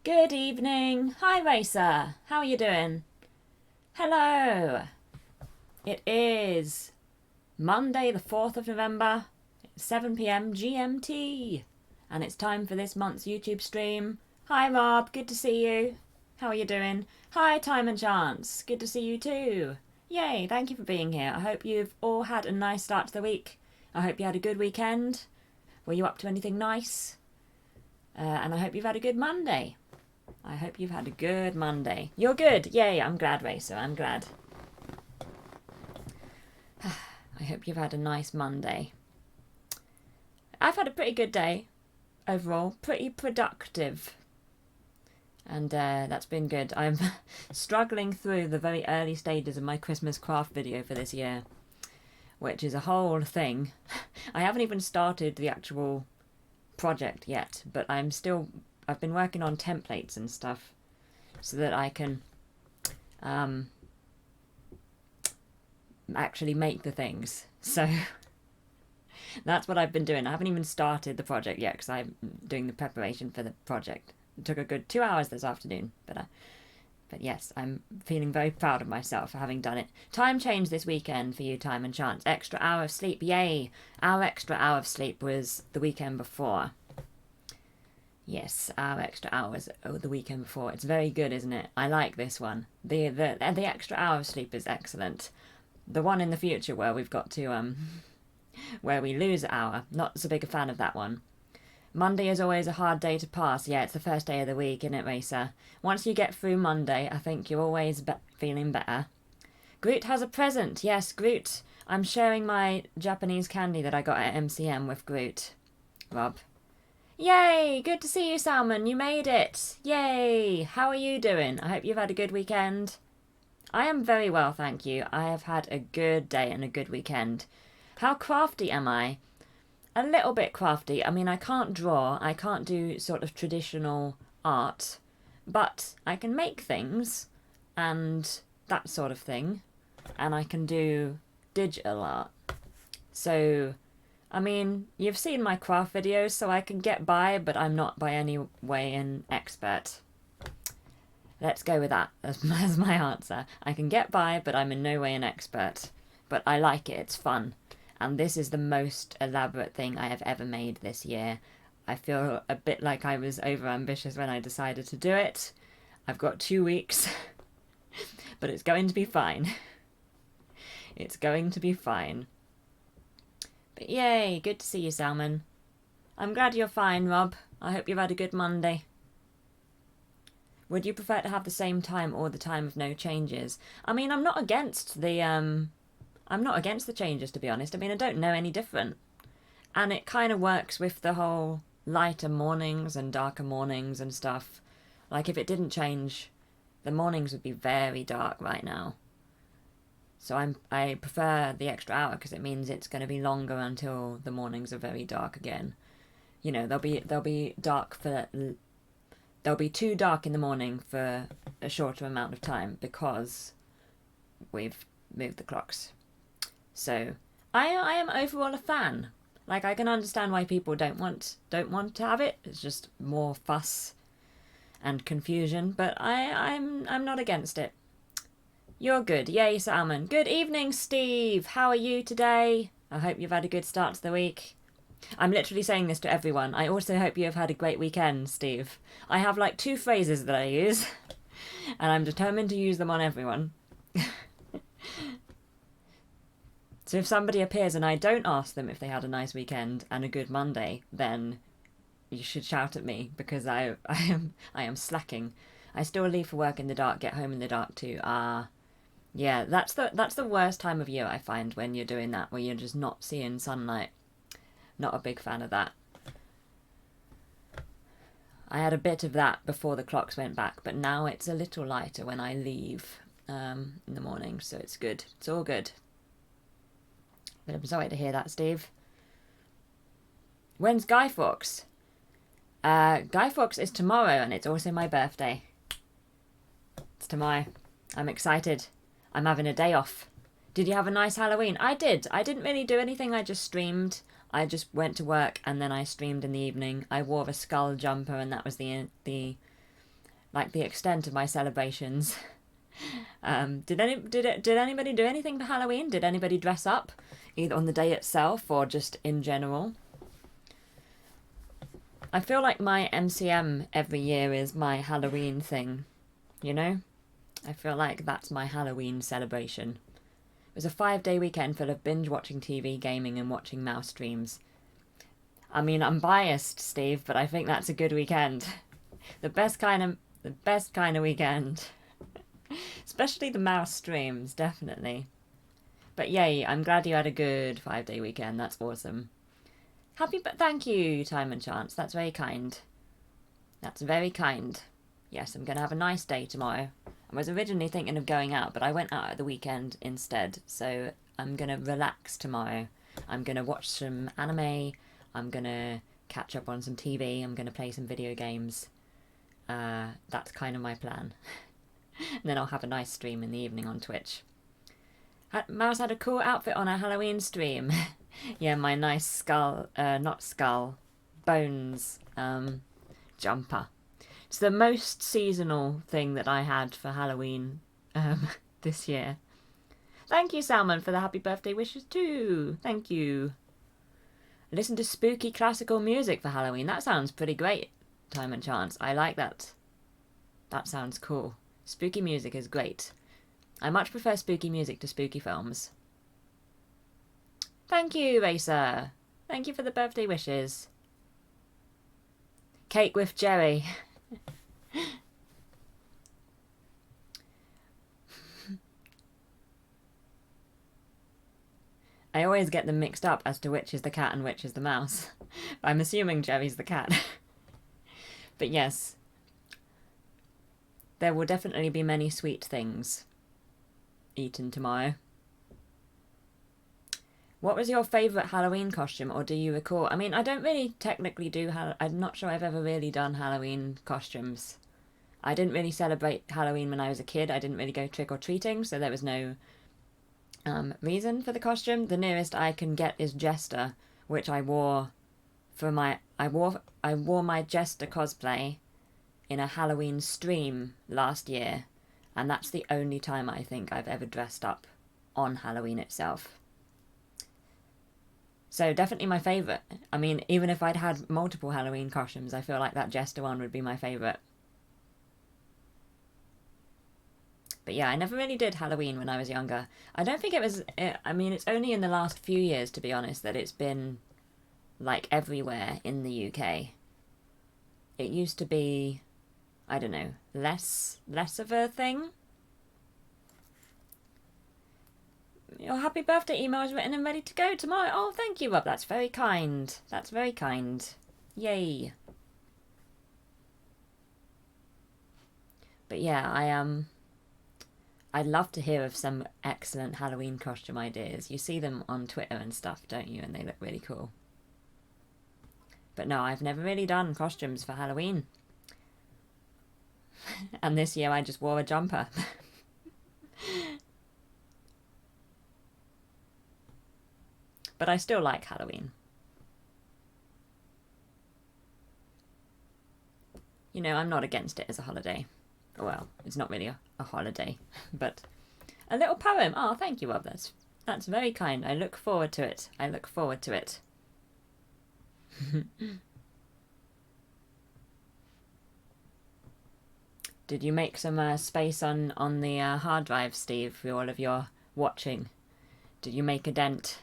Good evening. Hi, Racer. How are you doing? Hello. It is Monday, the 4th of November, 7 p.m. GMT. And it's time for this month's YouTube stream. Hi, Rob. Good to see you. How are you doing? Hi, Time and Chance. Good to see you too. Yay. Thank you for being here. I hope you've all had a nice start to the week. I hope you had a good weekend. Were you up to anything nice? And I hope you've had a good Monday. I hope you've had a good Monday. You're good. Yay, I'm glad, Racer. I'm glad. I hope you've had a nice Monday. I've had a pretty good day overall. Pretty productive. And that's been good. I'm struggling through the very early stages of my Christmas craft video for this year, which is a whole thing. I haven't even started the actual project yet, but I've been working on templates and stuff so that I can actually make the things. So that's what I've been doing. I haven't even started the project yet because I'm doing the preparation for the project. It took a good 2 hours this afternoon, but yes, I'm feeling very proud of myself for having done it. Time change this weekend for you, Time and Chance. Extra hour of sleep, yay! Our extra hour of sleep was the weekend before. Yes, our extra hours the weekend before. It's very good, isn't it? I like this one. The extra hour of sleep is excellent. The one in the future where we've got to where we lose an hour. Not so big a fan of that one. Monday is always a hard day to pass. Yeah, it's the first day of the week, isn't it, Racer? Once you get through Monday, I think you're always feeling better. Groot has a present. Yes, Groot. I'm sharing my Japanese candy that I got at MCM with Groot. Rob. Yay! Good to see you, Salmon. You made it. Yay! How are you doing? I hope you've had a good weekend. I am very well, thank you. I have had a good day and a good weekend. How crafty am I? A little bit crafty. I mean, I can't draw. I can't do sort of traditional art. But I can make things and that sort of thing. And I can do digital art. So I mean, you've seen my craft videos, so I can get by, but I'm not by any way an expert. Let's go with that as my answer. I can get by, but I'm in no way an expert. But I like it, it's fun. And this is the most elaborate thing I have ever made this year. I feel a bit like I was overambitious when I decided to do it. I've got 2 weeks, but it's going to be fine. It's going to be fine. But yay, good to see you, Salmon. I'm glad you're fine, Rob. I hope you've had a good Monday. Would you prefer to have the same time or the time of no changes? I mean, I'm not against the changes, to be honest. I mean, I don't know any different. And it kind of works with the whole lighter mornings and darker mornings and stuff. Like, if it didn't change, the mornings would be very dark right now. So I prefer the extra hour because it means it's going to be longer until the mornings are very dark again. You know, they'll be dark for they'll be too dark in the morning for a shorter amount of time because we've moved the clocks. So I am overall a fan. Like, I can understand why people don't want to have it. It's just more fuss and confusion, but I'm not against it. You're good. Yay, Salmon. Good evening, Steve. How are you today? I hope you've had a good start to the week. I'm literally saying this to everyone. I also hope you have had a great weekend, Steve. I have like 2 phrases that I use, and I'm determined to use them on everyone. So if somebody appears and I don't ask them if they had a nice weekend and a good Monday, then you should shout at me because I am slacking. I still leave for work in the dark, get home in the dark too. Yeah, that's the worst time of year I find when you're doing that, where you're just not seeing sunlight. Not a big fan of that. I had a bit of that before the clocks went back, but now it's a little lighter when I leave in the morning, so it's good. It's all good. But I'm sorry to hear that, Steve. When's Guy Fawkes? Guy Fawkes is tomorrow, and it's also my birthday. It's tomorrow. I'm excited. I'm having a day off. Did you have a nice Halloween? I did. I didn't really do anything. I just streamed. I just went to work and then I streamed in the evening. I wore a skull jumper and that was the like the extent of my celebrations. Did anybody do anything for Halloween? Did anybody dress up, either on the day itself or just in general? I feel like my MCM every year is my Halloween thing, you know? I feel like that's my Halloween celebration. It was a 5-day weekend full of binge-watching TV, gaming, and watching mouse streams. I mean, I'm biased, Steve, but I think that's a good weekend. The best kind of weekend. Especially the mouse streams, definitely. But yay, I'm glad you had a good 5-day weekend. That's awesome. Thank you, Time and Chance. That's very kind. That's very kind. Yes, I'm going to have a nice day tomorrow. I was originally thinking of going out, but I went out at the weekend instead. So I'm going to relax tomorrow. I'm going to watch some anime. I'm going to catch up on some TV. I'm going to play some video games. That's kind of my plan. And then I'll have a nice stream in the evening on Twitch. Mouse had a cool outfit on a Halloween stream. Yeah, my nice bones jumper. It's the most seasonal thing that I had for Halloween this year. Thank you, Salmon, for the happy birthday wishes too. Thank you. Listen to spooky classical music for Halloween. That sounds pretty great, Time and Chance. I like that. That sounds cool. Spooky music is great. I much prefer spooky music to spooky films. Thank you, Racer. Thank you for the birthday wishes. Cake with Jerry. I always get them mixed up as to which is the cat and which is the mouse. I'm assuming Jerry's the cat. But yes, there will definitely be many sweet things eaten tomorrow. What was your favourite Halloween costume, or do you recall? I mean, I don't really technically do... I'm not sure I've ever really done Halloween costumes. I didn't really celebrate Halloween when I was a kid. I didn't really go trick-or-treating, so there was no reason for the costume. The nearest I can get is Jester, which I wore for my... I wore my Jester cosplay in a Halloween stream last year, and that's the only time I think I've ever dressed up on Halloween itself. So definitely my favourite. I mean, even if I'd had multiple Halloween costumes, I feel like that Jester one would be my favourite. But yeah, I never really did Halloween when I was younger. I don't think it was... I mean, it's only in the last few years, to be honest, that it's been, like, everywhere in the UK. It used to be, I don't know, less of a thing. Your happy birthday email is written and ready to go tomorrow. Oh, thank you, Rob. That's very kind. That's very kind. Yay. But yeah, I'd love to hear of some excellent Halloween costume ideas. You see them on Twitter and stuff, don't you? And they look really cool. But no, I've never really done costumes for Halloween. And this year I just wore a jumper. But I still like Halloween. You know, I'm not against it as a holiday. Well, it's not really a holiday, but a little poem. Oh, thank you, Rob. That's very kind. I look forward to it. I look forward to it. Did you make some space on the hard drive, Steve, for all of your watching? Did you make a dent?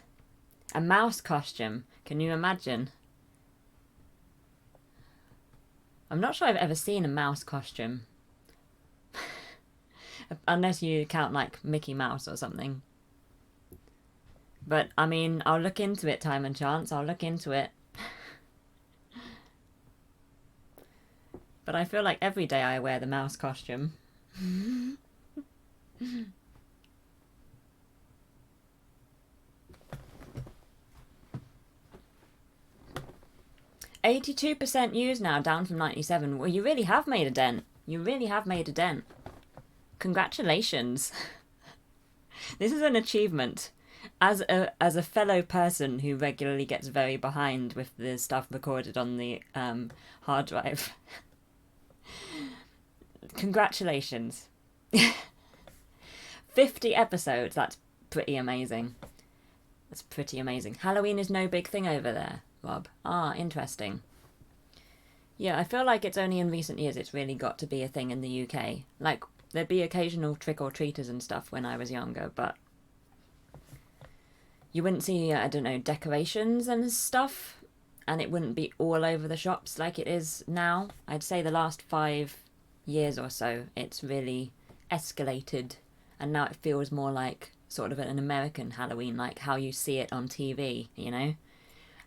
A mouse costume. Can you imagine? I'm not sure I've ever seen a mouse costume. Unless you count, like, Mickey Mouse or something. But, I mean, I'll look into it, Time and Chance. I'll look into it. But I feel like every day I wear the mouse costume. 82% used now, down from 97. Well, you really have made a dent. You really have made a dent. Congratulations. This is an achievement. As a fellow person who regularly gets very behind with the stuff recorded on the hard drive, Congratulations. 50 episodes, that's pretty amazing. That's pretty amazing. Halloween is no big thing over there, Rob. Ah, interesting. Yeah, I feel like it's only in recent years it's really got to be a thing in the UK. Like, there'd be occasional trick-or-treaters and stuff when I was younger, but you wouldn't see, I don't know, decorations and stuff, and it wouldn't be all over the shops like it is now. I'd say the last 5 years or so, it's really escalated, and now it feels more like sort of an American Halloween, like how you see it on TV, you know?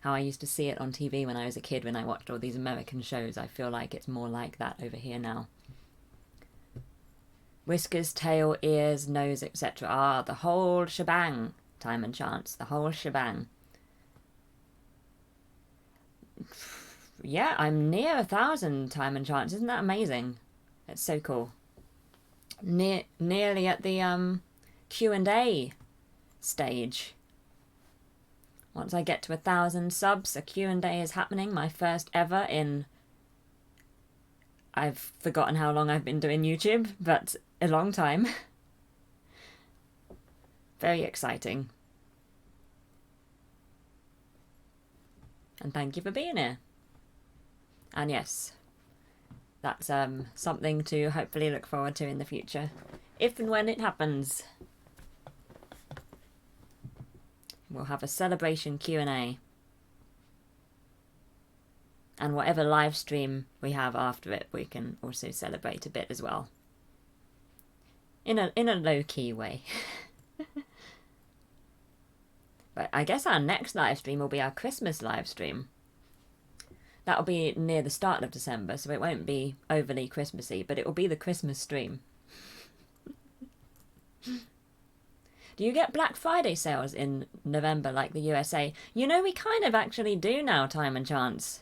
How I used to see it on TV when I was a kid when I watched all these American shows. I feel like it's more like that over here now. Whiskers, tail, ears, nose, etc. Ah, the whole shebang. Time and chance. The whole shebang. Yeah, I'm near 1,000 time and chance. Isn't that amazing? It's so cool. Nearly at the Q&A stage. Once I get to 1,000 subs, a Q&A is happening. My first ever in... I've forgotten how long I've been doing YouTube, but a long time. Very exciting. And thank you for being here. And yes, that's something to hopefully look forward to in the future, if and when it happens. We'll have a celebration Q&A. And whatever live stream we have after it, we can also celebrate a bit as well. In a low-key way. But I guess our next live stream will be our Christmas live stream. That'll be near the start of December, so it won't be overly Christmassy, but it will be the Christmas stream. Do you get Black Friday sales in November like the USA? You know, we kind of actually do now, time and chance.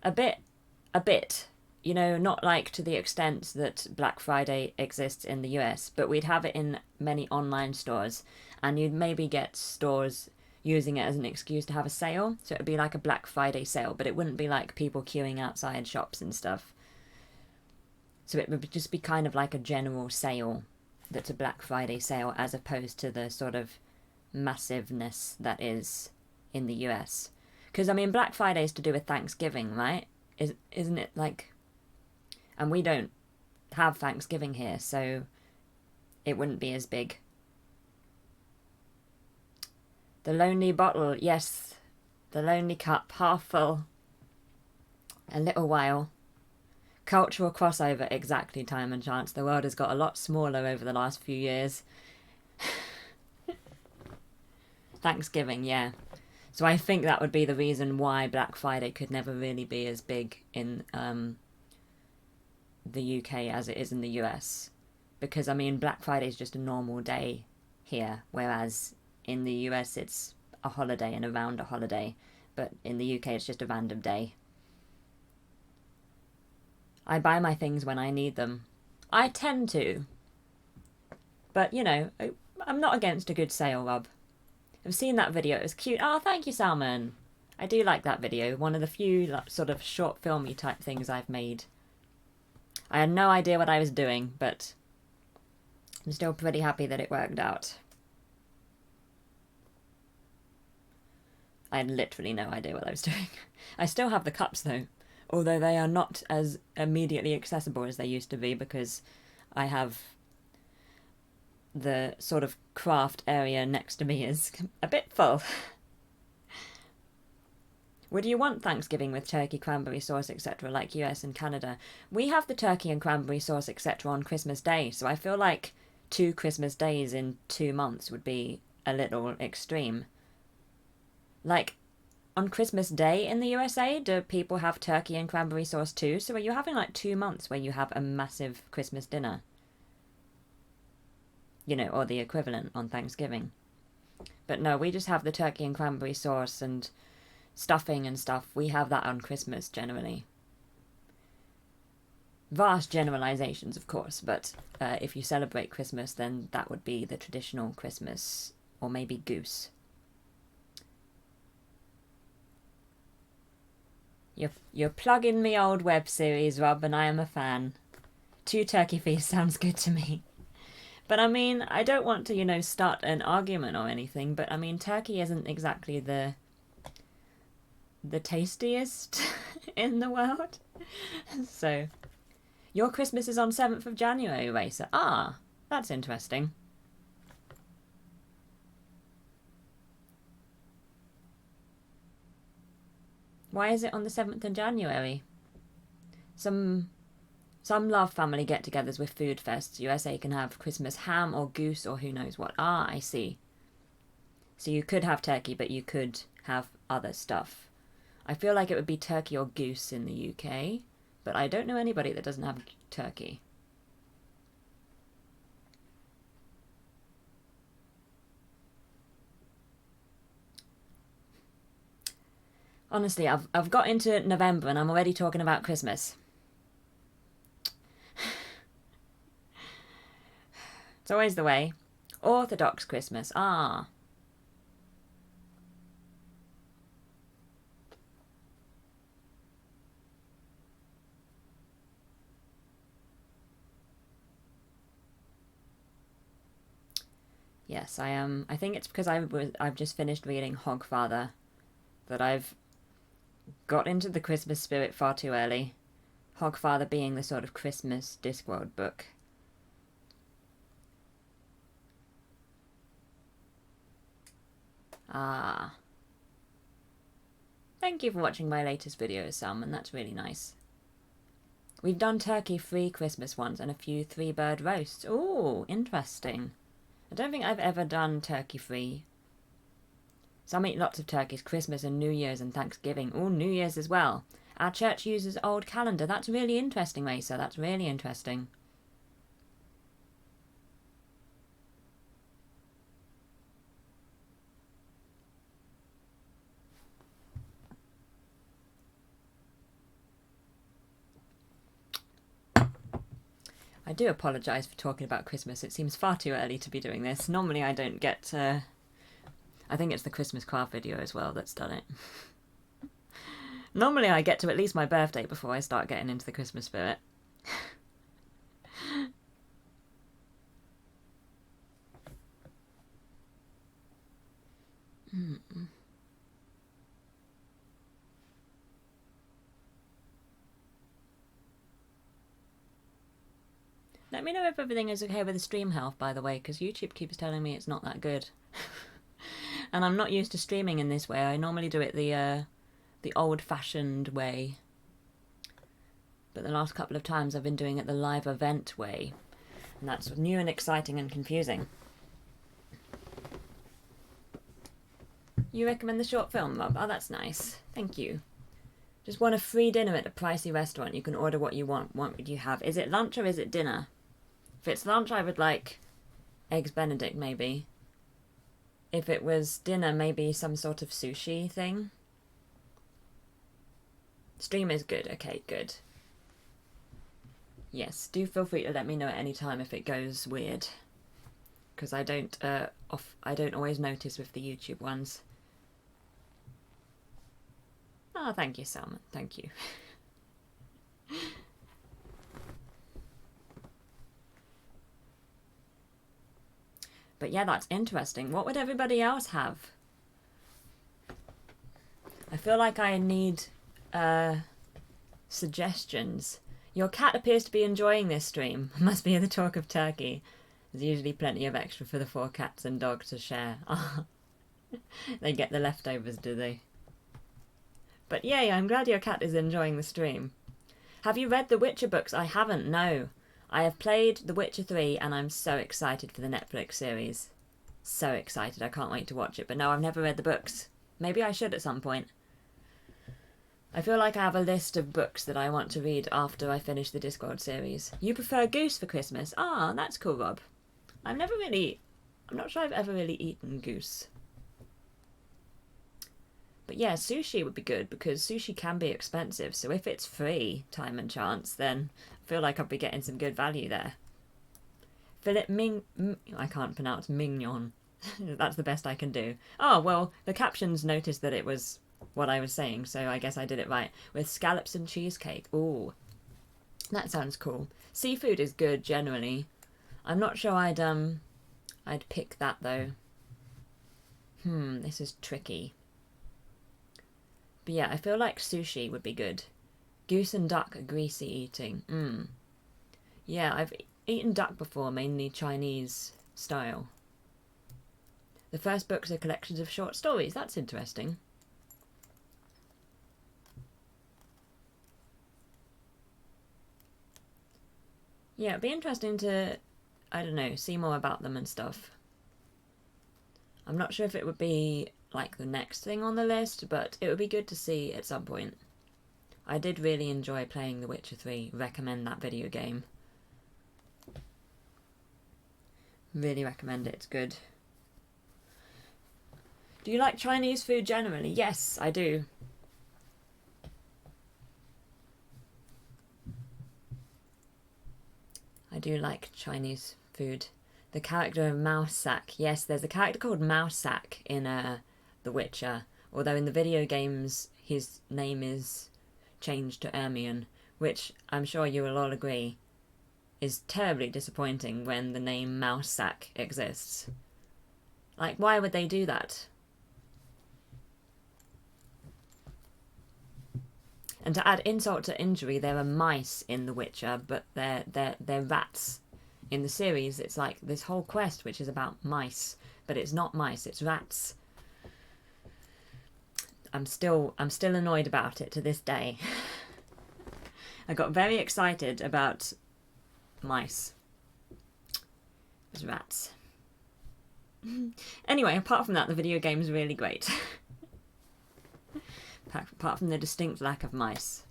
A bit. You know, not like to the extent that Black Friday exists in the US, but we'd have it in many online stores, and you'd maybe get stores using it as an excuse to have a sale. So it would be like a Black Friday sale, but it wouldn't be like people queuing outside shops and stuff. So it would just be kind of like a general sale that's a Black Friday sale, as opposed to the sort of massiveness that is in the US. Because, I mean, Black Friday is to do with Thanksgiving, right? Isn't it like... And we don't have Thanksgiving here, so it wouldn't be as big. The lonely bottle, yes. The lonely cup, half full. A little while. Cultural crossover, exactly, time and chance. The world has got a lot smaller over the last few years. Thanksgiving, yeah. So I think that would be the reason why Black Friday could never really be as big in the UK as it is in the US. Because, I mean, Black Friday is just a normal day here, whereas in the US it's a holiday and around a holiday. But in the UK it's just a random day. I buy my things when I need them. I tend to. But, you know, I'm not against a good sale, Rob. I've seen that video. It was cute. Oh, thank you, Salmon. I do like that video. One of the few like, sort of short filmy type things I've made. I had no idea what I was doing, but I'm still pretty happy that it worked out. I had literally no idea what I was doing. I still have the cups, though. Although they are not as immediately accessible as they used to be, because I have the sort of craft area next to me is a bit full. Would you want Thanksgiving with turkey, cranberry sauce, etc., like US and Canada? We have the turkey and cranberry sauce, etc., on Christmas Day, so I feel like 2 Christmas days in 2 months would be a little extreme. Like, on Christmas Day in the USA, do people have turkey and cranberry sauce too? So are you having like 2 months where you have a massive Christmas dinner? You know, or the equivalent on Thanksgiving. But no, we just have the turkey and cranberry sauce and stuffing and stuff. We have that on Christmas generally. Vast generalizations, of course, but if you celebrate Christmas, then that would be the traditional Christmas, or maybe goose. You're plugging me old web series, Rob, and I am a fan. 2 turkey feasts sounds good to me. But I mean, I don't want to, start an argument or anything, but I mean, turkey isn't exactly the tastiest in the world. So, your Christmas is on 7th of January, Racer. Ah, that's interesting. Why is it on the 7th of January? Some love family get-togethers with food fests. USA can have Christmas ham or goose or who knows what. Ah, I see. So you could have turkey, but you could have other stuff. I feel like it would be turkey or goose in the UK, but I don't know anybody that doesn't have turkey. Honestly, I've got into November and I'm already talking about Christmas. It's always the way. Orthodox Christmas. Ah. Yes, I am. I think it's because I've just finished reading Hogfather that I've got into the Christmas spirit far too early. Hogfather being the sort of Christmas Discworld book. Ah. Thank you for watching my latest videos, Salmon. That's really nice. We've done turkey-free Christmas ones and a few 3-bird roasts. Ooh, interesting. I don't think I've ever done turkey-free. Some eat lots of turkeys, Christmas and New Year's and Thanksgiving. Ooh, New Year's as well. Our church uses old calendar. That's really interesting, Racer. That's really interesting. I do apologise for talking about Christmas. It seems far too early to be doing this. Normally I don't get... I think it's the Christmas craft video as well that's done it. Normally I get to at least my birthday before I start getting into the Christmas spirit. Let me know if everything is okay with the stream health, by the way, because YouTube keeps telling me it's not that good. And I'm not used to streaming in this way. I normally do it the old-fashioned way. But the last couple of times I've been doing it the live event way. And that's new and exciting and confusing. You recommend the short film, Rob? Oh, that's nice. Thank you. Just want a free dinner at a pricey restaurant. You can order what you want. What would you have? Is it lunch or is it dinner? If it's lunch, I would like eggs Benedict, maybe. If it was dinner, maybe some sort of sushi thing. Stream is good. Okay, good. Yes, do feel free to let me know at any time if it goes weird. Because I don't always notice with the YouTube ones. Oh, thank you, Salmon. Thank you. But yeah, that's interesting. What would everybody else have? I feel like I need suggestions. Your cat appears to be enjoying this stream. Must be the talk of turkey. There's usually plenty of extra for the 4 cats and dog to share. They get the leftovers, do they? But yay, I'm glad your cat is enjoying the stream. Have you read the Witcher books? I haven't, no. I have played The Witcher 3 and I'm so excited for the Netflix series. So excited, I can't wait to watch it. But no, I've never read the books. Maybe I should at some point. I feel like I have a list of books that I want to read after I finish the Discworld series. You prefer goose for Christmas? Ah, that's cool, Rob. I'm not sure I've ever really eaten goose. But yeah, sushi would be good because sushi can be expensive. So if it's free, time and chance, then I feel like I'll be getting some good value there. I can't pronounce mignon. That's the best I can do. Oh, well, the captions noticed that it was what I was saying, so I guess I did it right. With scallops and cheesecake. Ooh. That sounds cool. Seafood is good generally. I'm not sure I'd pick that though. This is tricky. But yeah, I feel like sushi would be good. Goose and duck are greasy eating. Yeah, I've eaten duck before, mainly Chinese style. The first books are collections of short stories. That's interesting. Yeah, it'd be interesting to, I don't know, see more about them and stuff. I'm not sure if it would be like the next thing on the list, but it would be good to see at some point. I did really enjoy playing The Witcher 3. Recommend that video game. Really recommend it. It's good. Do you like Chinese food generally? Yes, I do. I do like Chinese food. The character of Mousesack. Yes, there's a character called Mousesack in The Witcher. Although in the video games, his name is changed to Ermion, which I'm sure you will all agree is terribly disappointing when the name Mousesack exists. Like, why would they do that? And to add insult to injury, there are mice in The Witcher, but they're rats. In the series, it's like this whole quest which is about mice, but it's not mice, it's rats. I'm still annoyed about it to this day. I got very excited about mice. It was rats. Anyway, apart from that, the video game is really great. Apart from the distinct lack of mice.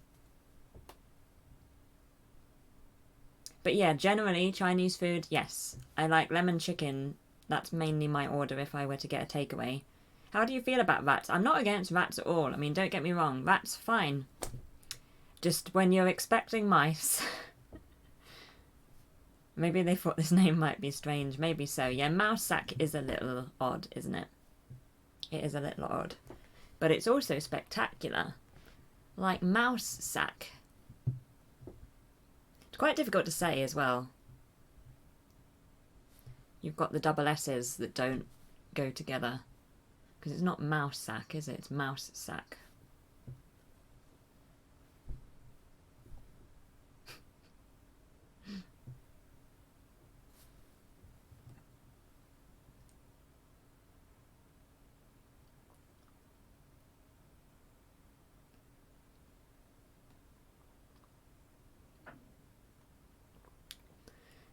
But yeah, generally, Chinese food, yes. I like lemon chicken. That's mainly my order if I were to get a takeaway. How do you feel about rats? I'm not against rats at all. I mean, don't get me wrong. Rats, fine. Just when you're expecting mice. Maybe they thought this name might be strange. Maybe so. Yeah, Mousesack is a little odd, isn't it? It is a little odd. But it's also spectacular. Like Mousesack. It's quite difficult to say as well. You've got the double S's that don't go together. Because it's not Mousesack, is it? It's Mousesack.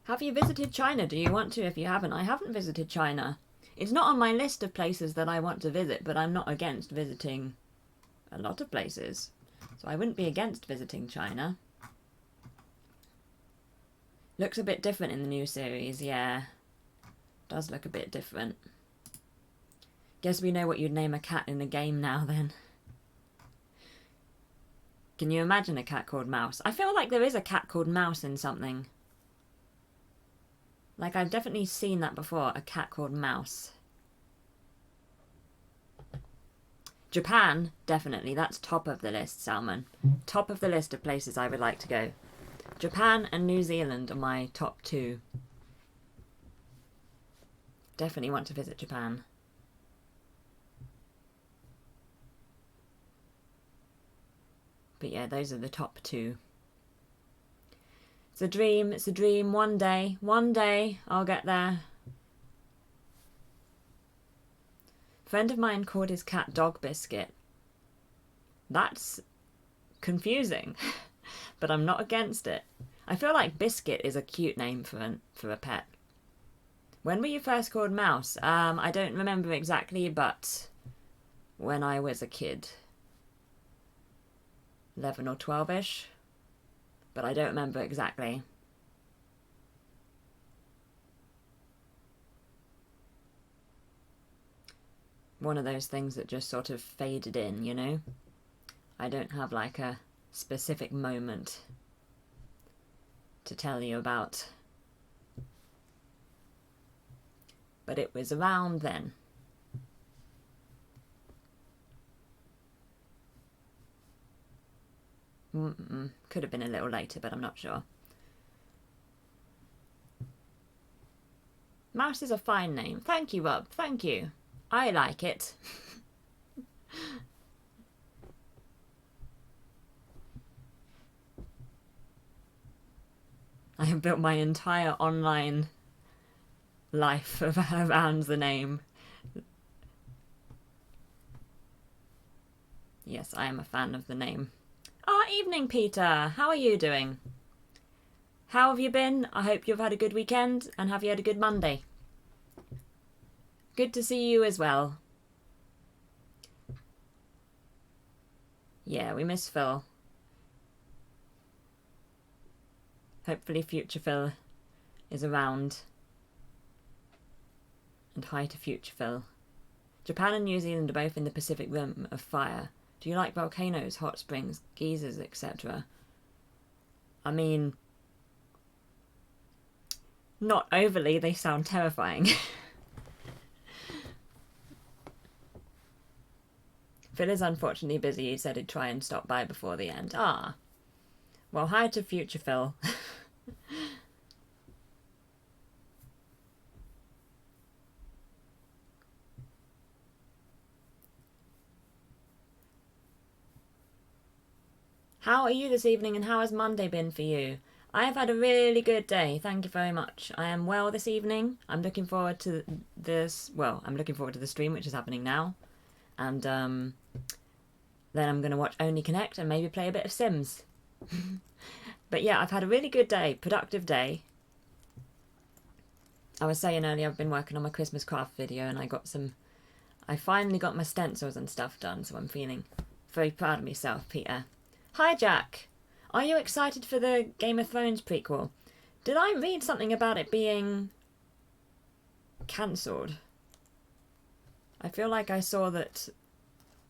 Have you visited China? Do you want to? If you haven't, I haven't visited China. It's not on my list of places that I want to visit, but I'm not against visiting a lot of places. So I wouldn't be against visiting China. Looks a bit different in the new series, yeah. Does look a bit different. Guess we know what you'd name a cat in the game now then. Can you imagine a cat called Mouse? I feel like there is a cat called Mouse in something. Like, I've definitely seen that before, a cat called Mouse. Japan, definitely. That's top of the list, Salmon. Top of the list of places I would like to go. Japan and New Zealand are my top two. Definitely want to visit Japan. But yeah, those are the top two. It's a dream, it's a dream. One day I'll get there. A friend of mine called his cat Dog Biscuit. That's confusing, but I'm not against it. I feel like Biscuit is a cute name for a pet. When were you first called Mouse? I don't remember exactly, but when I was a kid. 11 or 12-ish. But I don't remember exactly. One of those things that just sort of faded in, you know? I don't have like a specific moment to tell you about. But it was around then. Could have been a little later, but I'm not sure. Mouse is a fine name. Thank you, Rob. Thank you. I like it. I have built my entire online life around the name. Yes, I am a fan of the name. Evening, Peter. How are you doing? How have you been? I hope you've had a good weekend, and have you had a good Monday? Good to see you as well. Yeah, we miss Phil. Hopefully future Phil is around. And hi to future Phil. Japan and New Zealand are both in the Pacific Rim of Fire. Do you like volcanoes, hot springs, geysers, etc.? I mean, not overly, they sound terrifying. Phil is unfortunately busy. He said he'd try and stop by before the end. Well, hi to future Phil. How are you this evening, and how has Monday been for you? I have had a really good day, thank you very much. I am well this evening. I'm looking forward to this. Well, I'm looking forward to the stream, which is happening now. And then I'm going to watch Only Connect and maybe play a bit of Sims. But yeah, I've had a really good day, productive day. I was saying earlier I've been working on my Christmas craft video, and I finally got my stencils and stuff done, so I'm feeling very proud of myself, Peter. Hi, Jack. Are you excited for the Game of Thrones prequel? Did I read something about it being cancelled? I feel like I saw that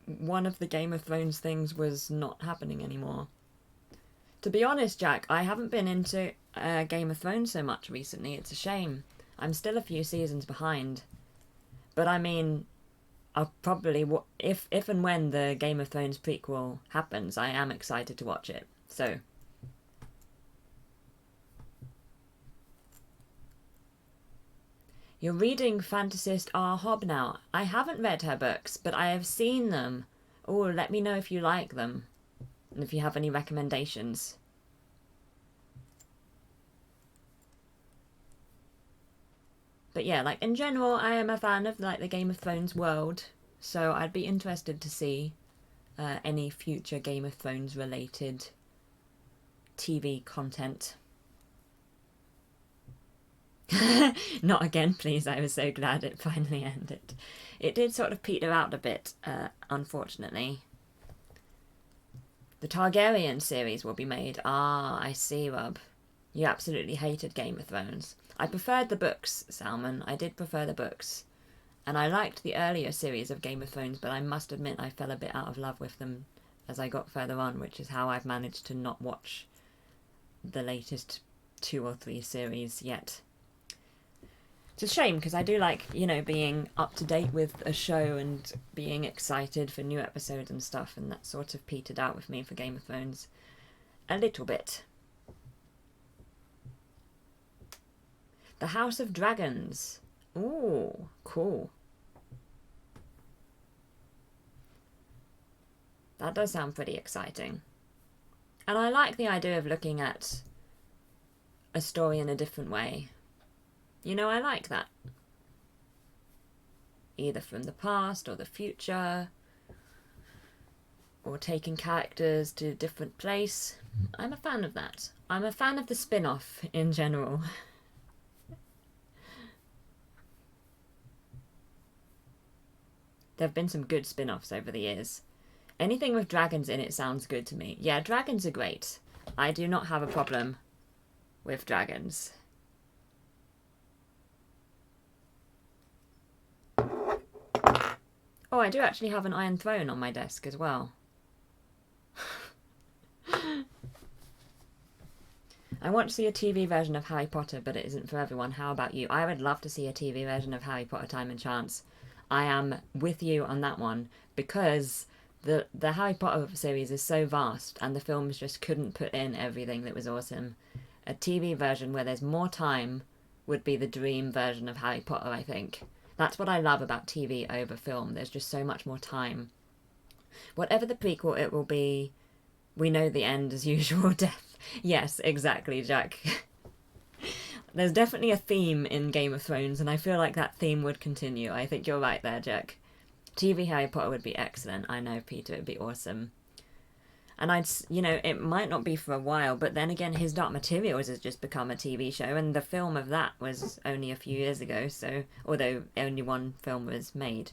one of the Game of Thrones things was not happening anymore. To be honest, Jack, I haven't been into Game of Thrones so much recently. It's a shame. I'm still a few seasons behind. But I mean, I'll probably, if and when the Game of Thrones prequel happens, I am excited to watch it. So, you're reading fantasist R. Hobb now. I haven't read her books, but I have seen them. Oh, let me know if you like them, and if you have any recommendations. But yeah, like in general, I am a fan of like the Game of Thrones world, so I'd be interested to see any future Game of Thrones related TV content. Not again, please. I was so glad it finally ended. It did sort of peter out a bit, unfortunately. The Targaryen series will be made. I see, Rob. You absolutely hated Game of Thrones. I preferred the books, Salmon. I did prefer the books. And I liked the earlier series of Game of Thrones, but I must admit I fell a bit out of love with them as I got further on, which is how I've managed to not watch the latest 2 or 3 series yet. It's a shame, because I do like, being up to date with a show and being excited for new episodes and stuff, and that sort of petered out with me for Game of Thrones a little bit. The House of Dragons. Ooh, cool. That does sound pretty exciting. And I like the idea of looking at a story in a different way. I like that. Either from the past or the future, or taking characters to a different place. I'm a fan of that. I'm a fan of the spin-off in general. There have been some good spin-offs over the years. Anything with dragons in it sounds good to me. Yeah, dragons are great. I do not have a problem with dragons. Oh, I do actually have an Iron Throne on my desk as well. I want to see a TV version of Harry Potter, but it isn't for everyone. How about you? I would love to see a TV version of Harry Potter Time and Chance. I am with you on that one, because The Harry Potter series is so vast, and the films just couldn't put in everything that was awesome. A TV version where there's more time would be the dream version of Harry Potter, I think. That's what I love about TV over film. There's just so much more time. Whatever the prequel it will be, we know the end as usual, death. Yes, exactly, Jack. There's definitely a theme in Game of Thrones, and I feel like that theme would continue. I think you're right there, Jack. TV Harry Potter would be excellent. I know, Peter, it'd be awesome. And it might not be for a while, but then again, His Dark Materials has just become a TV show, and the film of that was only a few years ago, so, although only one film was made.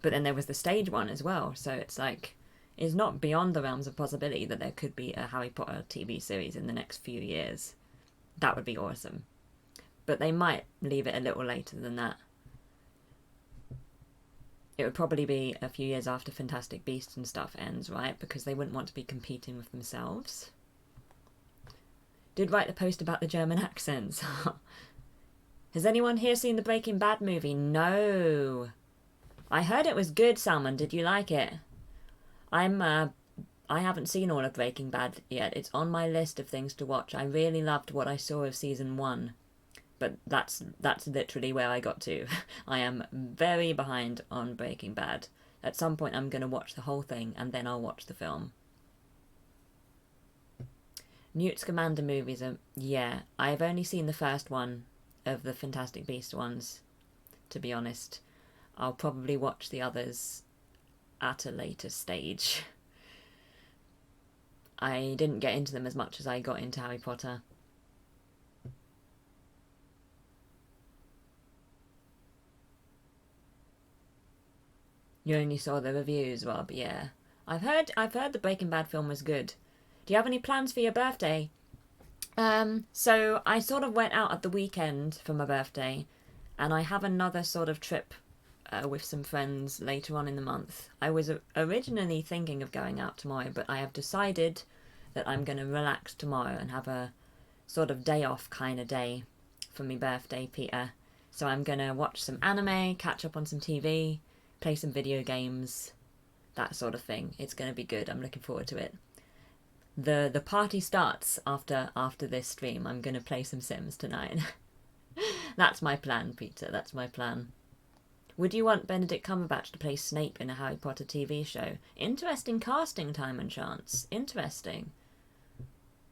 But then there was the stage one as well, so it's like, it's not beyond the realms of possibility that there could be a Harry Potter TV series in the next few years. That would be awesome. But they might leave it a little later than that. It would probably be a few years after Fantastic Beasts and stuff ends, right? Because they wouldn't want to be competing with themselves. Did write the post about the German accents. Has anyone here seen the Breaking Bad movie? No. I heard it was good, Salmon. Did you like it? I haven't seen all of Breaking Bad yet. It's on my list of things to watch. I really loved what I saw of season 1. But that's literally where I got to. I am very behind on Breaking Bad. At some point I'm going to watch the whole thing, and then I'll watch the film. Newt Scamander movies are... Yeah, I've only seen the first one of the Fantastic Beasts ones, to be honest. I'll probably watch the others at a later stage. I didn't get into them as much as I got into Harry Potter. You only saw the reviews, Rob, yeah. I've heard the Breaking Bad film was good. Do you have any plans for your birthday? So I sort of went out at the weekend for my birthday, and I have another sort of trip with some friends later on in the month. I was originally thinking of going out tomorrow, but I have decided that I'm going to relax tomorrow and have a sort of day off kind of day for my birthday, Peter. So I'm going to watch some anime, catch up on some TV, play some video games, that sort of thing. It's going to be good. I'm looking forward to it. The party starts after this stream. I'm going to play some Sims tonight. That's my plan, Peter. That's my plan. Would you want Benedict Cumberbatch to play Snape in a Harry Potter TV show? Interesting casting, Time and Chance. Interesting.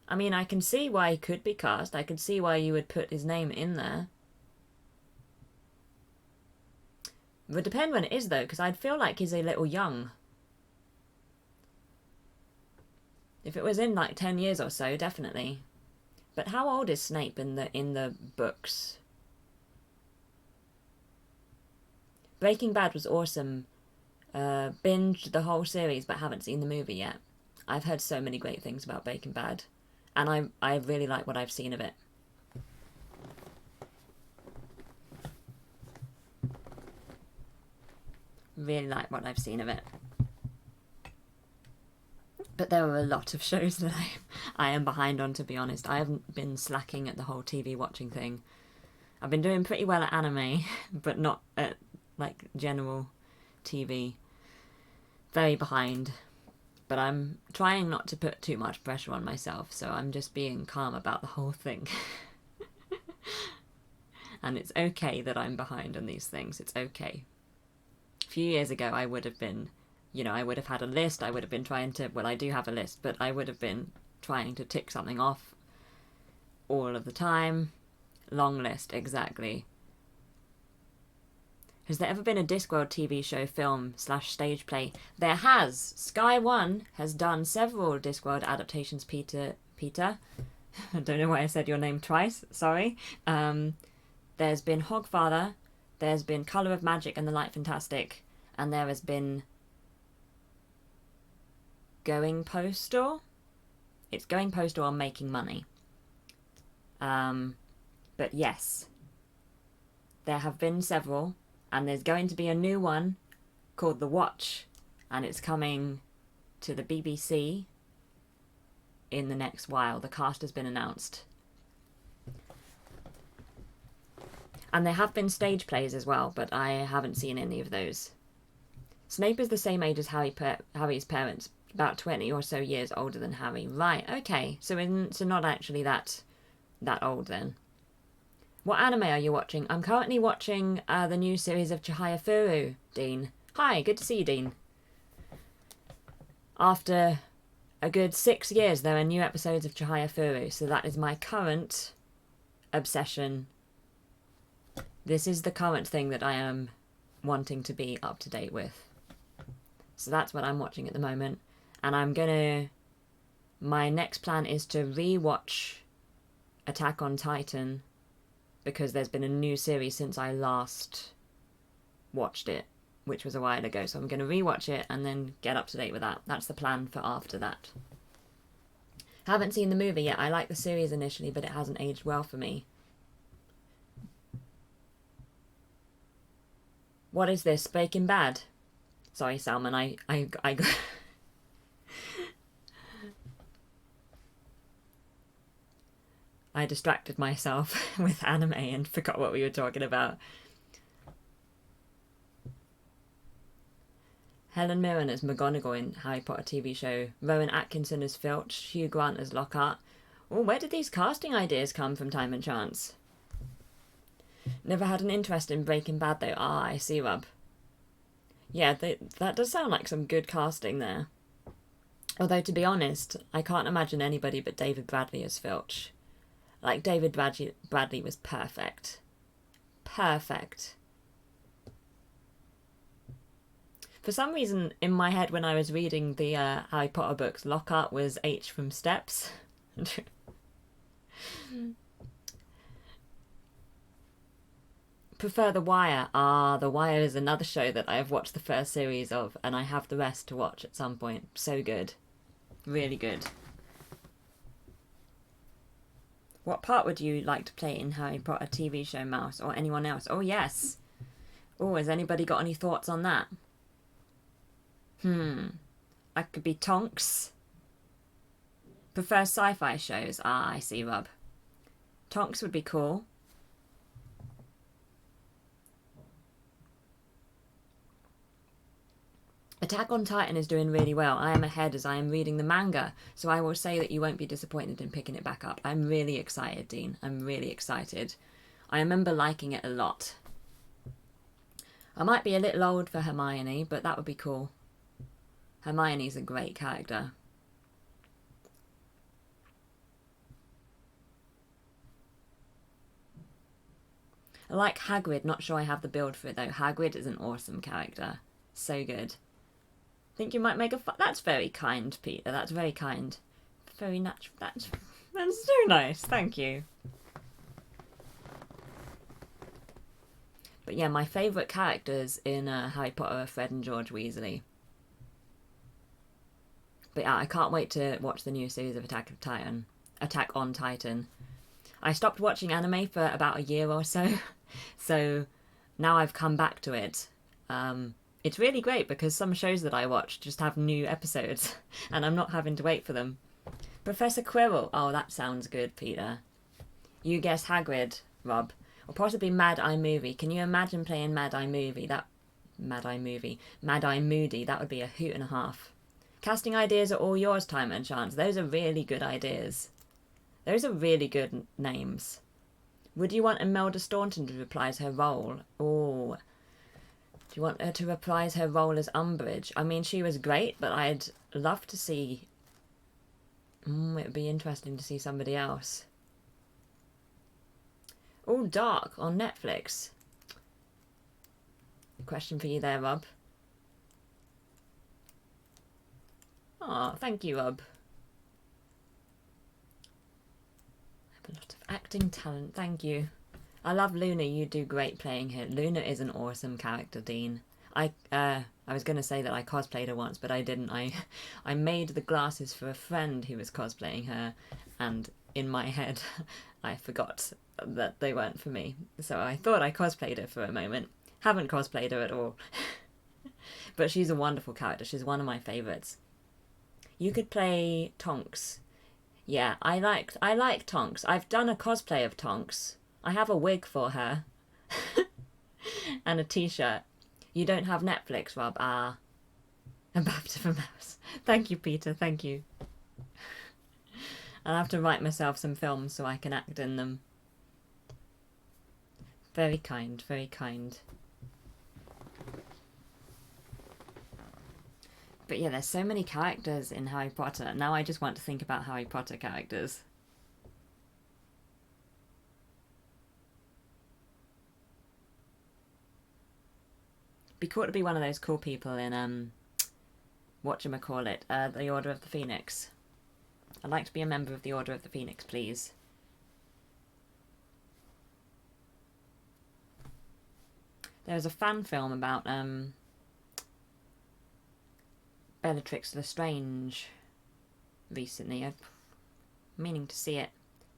I mean, I can see why he could be cast. I could see why you would put his name in there. It would depend when it is, though, because I'd feel like he's a little young. If it was in, like, 10 years or so, definitely. But how old is Snape in the books? Breaking Bad was awesome. Binged the whole series, but haven't seen the movie yet. I've heard so many great things about Breaking Bad. And I really like what I've seen of it. Really like what I've seen of it. But there are a lot of shows that I am behind on, to be honest. I haven't been slacking at the whole TV watching thing. I've been doing pretty well at anime, but not at, like, general TV. Very behind. But I'm trying not to put too much pressure on myself, so I'm just being calm about the whole thing. And it's okay that I'm behind on these things. It's okay. A few years ago, I would have been, I would have had a list. I would have been trying to, well, I do have a list, but I would have been trying to tick something off all of the time. Long list, exactly. Has there ever been a Discworld TV show, film / stage play? There has. Sky One has done several Discworld adaptations, Peter. I don't know why I said your name twice. Sorry. There's been Hogfather. There's been Colour of Magic and the Light Fantastic. And there has been Going Postal. It's Going Postal or Making Money. But yes. There have been several. And there's going to be a new one called The Watch. And it's coming to the BBC in the next while. The cast has been announced. And there have been stage plays as well, but I haven't seen any of those. Snape is the same age as Harry's parents, about 20 or so years older than Harry. Right, okay. So not actually that old then. What anime are you watching? I'm currently watching the new series of Chihayafuru, Dean. Hi, good to see you, Dean. After a good 6 years, there are new episodes of Chihayafuru, so that is my current obsession. This is the current thing that I am wanting to be up to date with. So that's what I'm watching at the moment. And my next plan is to re-watch Attack on Titan, because there's been a new series since I last watched it, which was a while ago. So I'm going to re-watch it and then get up to date with that. That's the plan for after that. Haven't seen the movie yet. I liked the series initially, but it hasn't aged well for me. What is this? Breaking Bad? Sorry, Salman, I I distracted myself with anime and forgot what we were talking about. Helen Mirren as McGonagall in Harry Potter TV show. Rowan Atkinson as Filch. Hugh Grant as Lockhart. Oh, where did these casting ideas come from, Time and Chance? Never had an interest in Breaking Bad though. Ah, I see, Rob. Yeah, that does sound like some good casting there. Although, to be honest, I can't imagine anybody but David Bradley as Filch. Like, David Bradley was perfect. Perfect. For some reason, in my head, when I was reading the Harry Potter books, Lockhart was H from Steps. Prefer The Wire. Ah, The Wire is another show that I have watched the first series of, and I have the rest to watch at some point. So good. Really good. What part would you like to play in Harry Potter TV show, Mouse, or anyone else? Oh, yes. Oh, has anybody got any thoughts on that? I could be Tonks. Prefer sci-fi shows? Ah, I see, Rob. Tonks would be cool. Attack on Titan is doing really well. I am ahead as I am reading the manga, so I will say that you won't be disappointed in picking it back up. I'm really excited, Dean. I'm really excited. I remember liking it a lot. I might be a little old for Hermione, but that would be cool. Hermione's a great character. I like Hagrid. Not sure I have the build for it, though. Hagrid is an awesome character. So good. Think you might make a That's very kind, Peter. That's very kind. Very natural. That's so nice. Thank you. But yeah, my favourite characters in Harry Potter are Fred and George Weasley. But yeah, I can't wait to watch the new series of Attack on Titan. I stopped watching anime for about a year or so, so now I've come back to it. It's really great because some shows that I watch just have new episodes and I'm not having to wait for them. Professor Quirrell. Oh, that sounds good, Peter. You guess Hagrid, Rob. Or possibly Mad Eye Movie. Can you imagine playing Mad Eye Moody? That would be a hoot and a half. Casting ideas are all yours, Time and Chance. Those are really good ideas. Those are really good names. Would you want Imelda Staunton to reprise her role? Oh... Do you want her to reprise her role as Umbridge? I mean, she was great, but I'd love to see... it would be interesting to see somebody else. Oh, Dark on Netflix. Question for you there, Rob. Oh, thank you, Rob. I have a lot of acting talent, thank you. I love Luna, you do great playing her. Luna is an awesome character, Dean. I was going to say that I cosplayed her once, but I didn't. I made the glasses for a friend who was cosplaying her, and in my head, I forgot that they weren't for me. So I thought I cosplayed her for a moment. Haven't cosplayed her at all. But she's a wonderful character. She's one of my favourites. You could play Tonks. Yeah, I like Tonks. I've done a cosplay of Tonks. I have a wig for her. And a t-shirt. You don't have Netflix, Rob? Ah. A BAFTA for Mouse. Thank you, Peter, thank you. I'll have to write myself some films so I can act in them. Very kind, very kind. But yeah, there's so many characters in Harry Potter. Now I just want to think about Harry Potter characters. Be cool to be one of those cool people in whatchamacallit, the Order of the Phoenix. I'd like to be a member of the Order of the Phoenix, please. There was a fan film about Bellatrix Lestrange recently. I'm meaning to see it.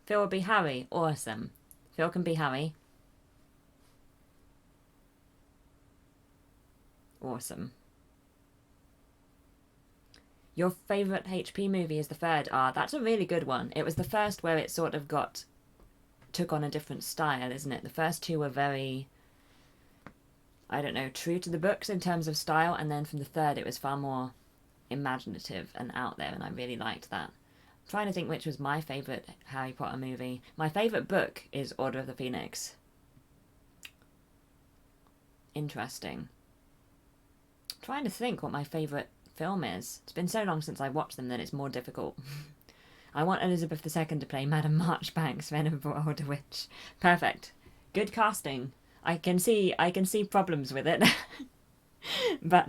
Phil will be Harry. Awesome. Phil can be Harry. Awesome. Your favourite HP movie is the third. Ah, that's a really good one. It was the first where it sort of took on a different style, isn't it? The first two were very, I don't know, true to the books in terms of style, and then from the third it was far more imaginative and out there, and I really liked that. I'm trying to think which was my favourite Harry Potter movie. My favourite book is Order of the Phoenix. Interesting. I'm trying to think what my favourite film is. It's been so long since I watched them that it's more difficult. I want Elizabeth II to play Madame Marchbanks, Venerable Older Witch. Perfect. Good casting. I can see problems with it. But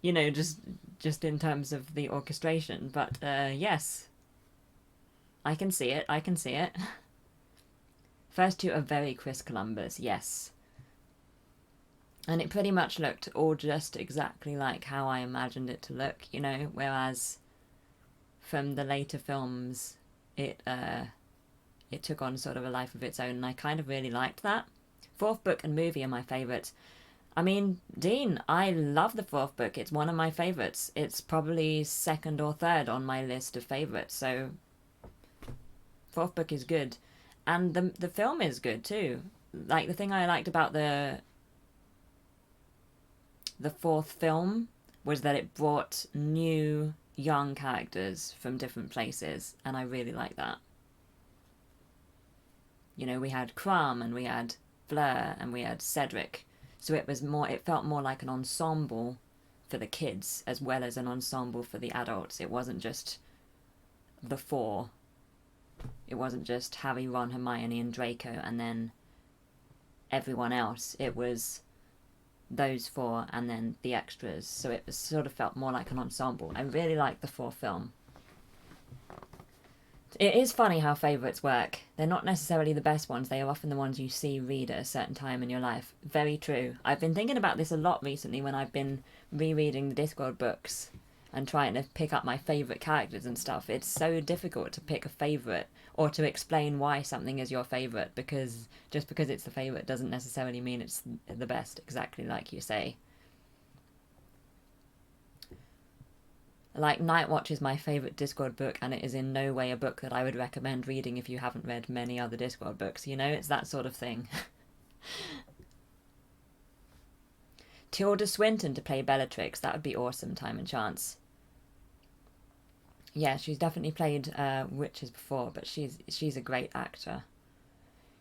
you know, just in terms of the orchestration. But yes. I can see it. First two are very Chris Columbus, yes. And it pretty much looked all just exactly like how I imagined it to look, you know, whereas from the later films, it took on sort of a life of its own, and I kind of really liked that. Fourth book and movie are my favourites. I mean, Dean, I love the fourth book. It's one of my favourites. It's probably second or third on my list of favourites, so fourth book is good. And the film is good too. Like, the thing I liked about the fourth film was that it brought new young characters from different places, and I really like that. You know, we had Crumb and we had Fleur and we had Cedric, so it felt more like an ensemble for the kids as well as an ensemble for the adults. It wasn't just the four. It wasn't just Harry, Ron, Hermione and Draco and then everyone else. It was those four and then the extras, so it sort of felt more like an ensemble. I really liked the fourth film. It is funny how favourites work. They're not necessarily the best ones, they are often the ones you see read at a certain time in your life. Very true. I've been thinking about this a lot recently when I've been rereading the Discworld books and trying to pick up my favourite characters and stuff. It's so difficult to pick a favourite or to explain why something is your favourite, because just because it's the favourite doesn't necessarily mean it's the best, exactly like you say. Like, Night Watch is my favourite Discworld book, and it is in no way a book that I would recommend reading if you haven't read many other Discworld books, you know? It's that sort of thing. Tilda Swinton to play Bellatrix, that would be awesome, time and chance. Yeah, she's definitely played witches before, but she's a great actor.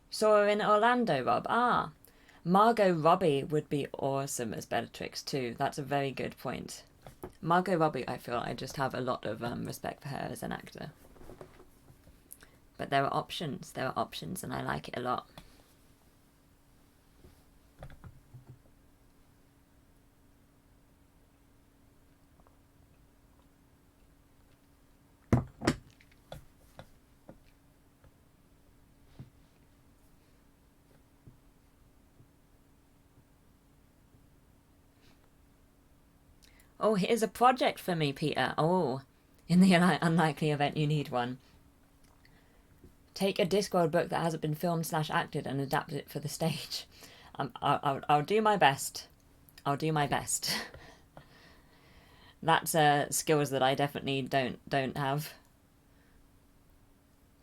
Saw her in Orlando, Rob. Ah, Margot Robbie would be awesome as Bellatrix too. That's a very good point. Margot Robbie, I feel I just have a lot of respect for her as an actor. But there are options, and I like it a lot. Oh, here's a project for me, Peter. Oh, in the unlikely event you need one. Take a Discworld book that hasn't been filmed/acted and adapt it for the stage. I'll do my best. I'll do my best. That's skills that I definitely don't have.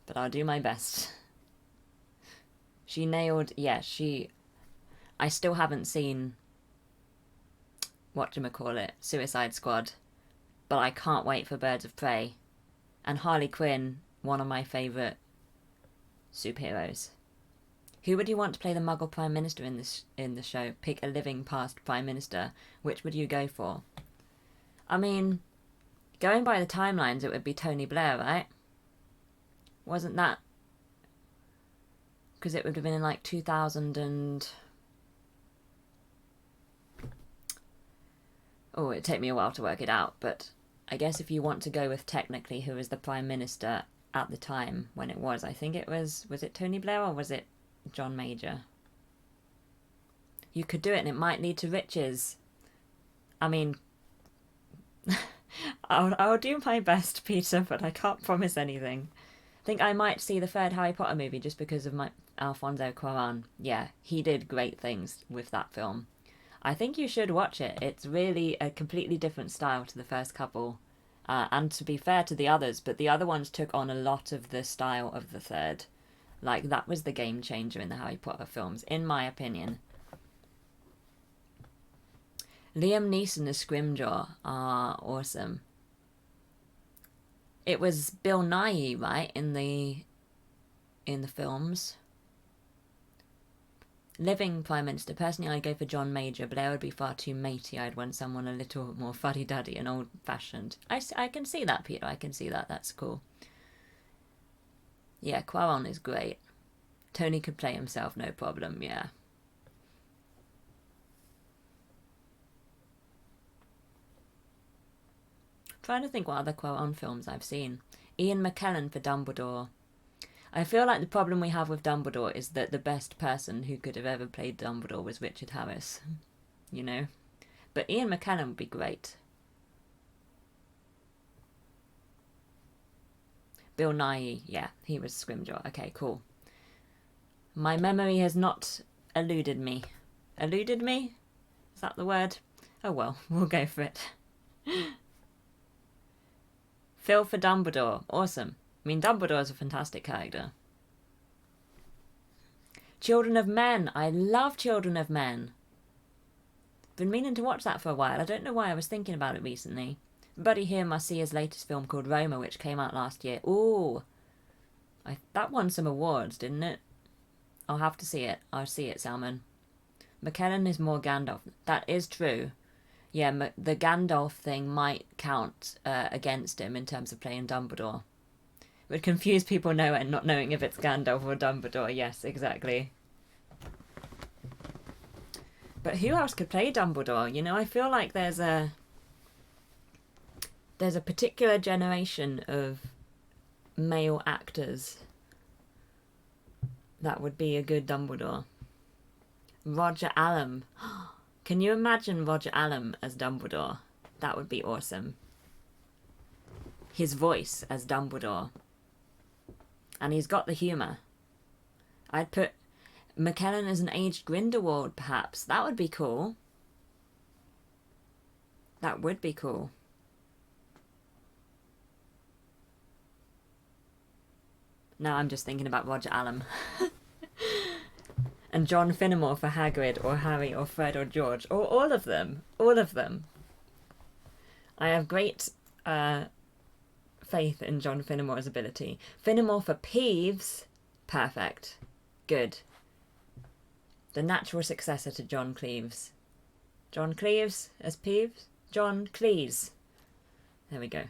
But I'll do my best. She nailed... Yeah, I still haven't seen whatchamacallit, Suicide Squad. But I can't wait for Birds of Prey. And Harley Quinn, one of my favourite superheroes. Who would you want to play the Muggle Prime Minister in the show? Pick a living past Prime Minister. Which would you go for? I mean, going by the timelines, it would be Tony Blair, right? Wasn't that? Because it would have been in like 2000 and... Oh, it'd take me a while to work it out, but I guess if you want to go with technically who was the Prime Minister at the time when it was, I think it was it Tony Blair or was it John Major? You could do it and it might lead to riches. I mean, I'll do my best, Peter, but I can't promise anything. I think I might see the third Harry Potter movie just because of my Alfonso Cuarón. Yeah, he did great things with that film. I think you should watch it. It's really a completely different style to the first couple. And to be fair to the others, but the other ones took on a lot of the style of the third. Like, that was the game changer in the Harry Potter films, in my opinion. Liam Neeson as Scrimgeour. Ah, awesome. It was Bill Nighy, right, in the films. Living Prime Minister. Personally, I'd go for John Major. Blair would be far too matey. I'd want someone a little more fuddy-duddy and old-fashioned. I can see that, Peter. I can see that. That's cool. Yeah, Cuarón is great. Tony could play himself, no problem, yeah. Trying to think what other Cuarón films I've seen. Ian McKellen for Dumbledore. I feel like the problem we have with Dumbledore is that the best person who could have ever played Dumbledore was Richard Harris. You know? But Ian McKellen would be great. Bill Nighy, yeah, he was Scrimgeour. Okay, cool. My memory has not eluded me. Eluded me? Is that the word? Oh well, we'll go for it. Phil for Dumbledore. Awesome. I mean, Dumbledore is a fantastic character. Children of Men. I love Children of Men. Been meaning to watch that for a while. I don't know why I was thinking about it recently. Everybody here must see his latest film called Roma, which came out last year. Ooh. That won some awards, didn't it? I'll have to see it. I'll see it, Salmon. McKellen is more Gandalf. That is true. Yeah, the Gandalf thing might count against him in terms of playing Dumbledore. It would confuse people not knowing if it's Gandalf or Dumbledore. Yes, exactly. But who else could play Dumbledore? You know, I feel like there's a particular generation of male actors that would be a good Dumbledore. Roger Allam. Can you imagine Roger Allam as Dumbledore? That would be awesome. His voice as Dumbledore. And he's got the humour. I'd put McKellen as an aged Grindelwald, perhaps. That would be cool. That would be cool. Now I'm just thinking about Roger Allam. And John Finnemore for Hagrid or Harry or Fred or George. Or all of them. All of them. I have great faith in John Finnemore's ability. Finnemore for Peeves. Perfect. Good. The natural successor to John Cleves. John Cleves as Peeves? John Cleese. There we go.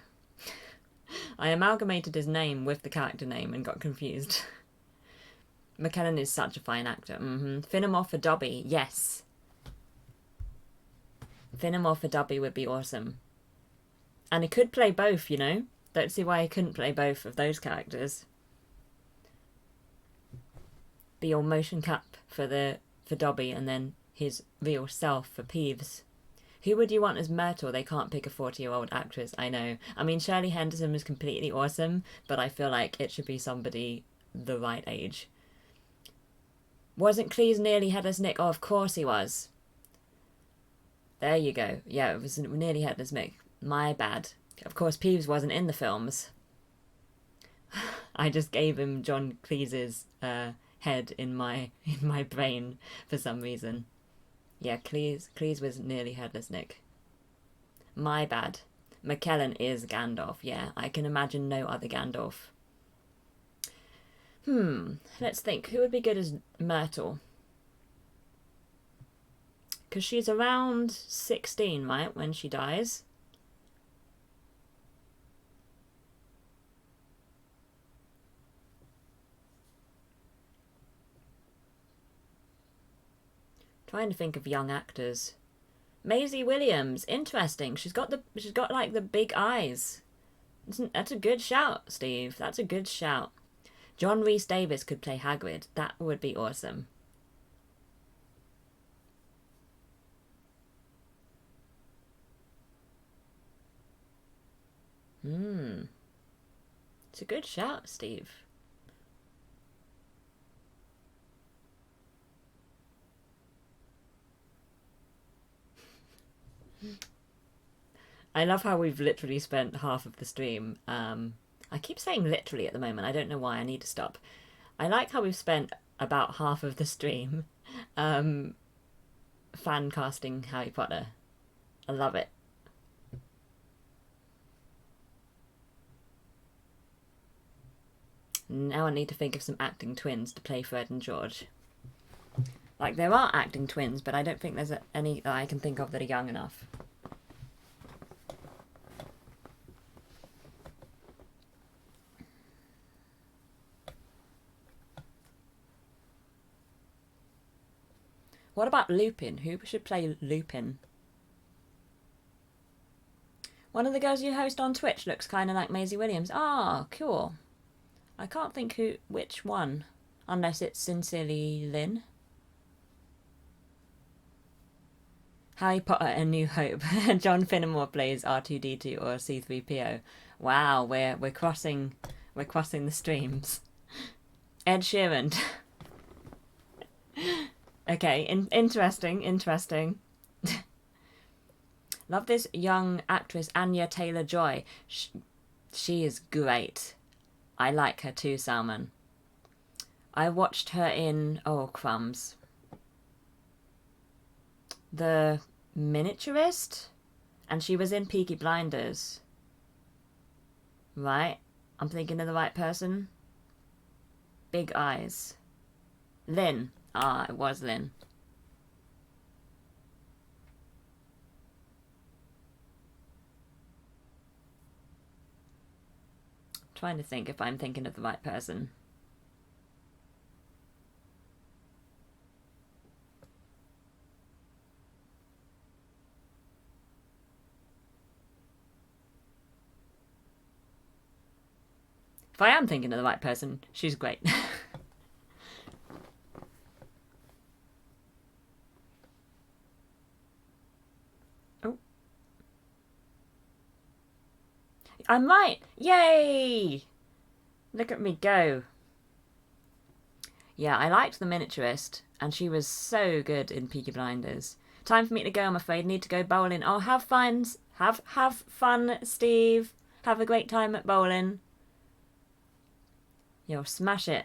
I amalgamated his name with the character name and got confused. McKellen is such a fine actor. Finnemore for Dobby. Yes. Finnemore for Dobby would be awesome. And he could play both, you know? Don't see why he couldn't play both of those characters. Be your motion cap for Dobby and then his real self for Peeves. Who would you want as Myrtle? They can't pick a 40-year-old actress, I know. I mean, Shirley Henderson was completely awesome, but I feel like it should be somebody the right age. Wasn't Cleese nearly Headless Nick? Oh, of course he was. There you go. Yeah, it was nearly Headless Nick. My bad. Of course, Peeves wasn't in the films. I just gave him John Cleese's head in my brain for some reason. Yeah, Cleese was nearly Headless Nick. My bad. McKellen is Gandalf, yeah. I can imagine no other Gandalf. Let's think. Who would be good as Myrtle? Because she's around 16, right, when she dies? Trying to think of young actors. Maisie Williams, interesting. She's got like the big eyes. That's a good shout, Steve. That's a good shout. John Rhys Davies could play Hagrid. That would be awesome. It's a good shout, Steve. I love how we've literally spent half of the stream. I keep saying literally at the moment. I don't know why. I need to stop. I like how we've spent about half of the stream fan casting Harry Potter. I love it. Now I need to think of some acting twins to play Fred and George. Like, there are acting twins, but I don't think there's any that I can think of that are young enough. What about Lupin? Who should play Lupin? One of the girls you host on Twitch looks kind of like Maisie Williams. Ah, cool. I can't think which one, unless it's Sincerely Lynn. Harry Potter and New Hope. John Finnemore plays R2-D2 or C-3PO. Wow, we're crossing the streams. Ed Sheeran. Okay, interesting. Love this young actress, Anya Taylor-Joy. She is great. I like her too, Salmon. I watched her in... Oh, crumbs. The Miniaturist? And she was in Peaky Blinders. Right? I'm thinking of the right person? Big eyes. Lynn. Ah, it was Lynn. Trying to think if I'm thinking of the right person. If I am thinking of the right person, she's great. Oh. I'm right! Yay! Look at me go. Yeah, I liked The Miniaturist, and she was so good in Peaky Blinders. Time for me to go, I'm afraid. Need to go bowling. Oh, have fun. Have fun, Steve. Have a great time at bowling. You'll smash it.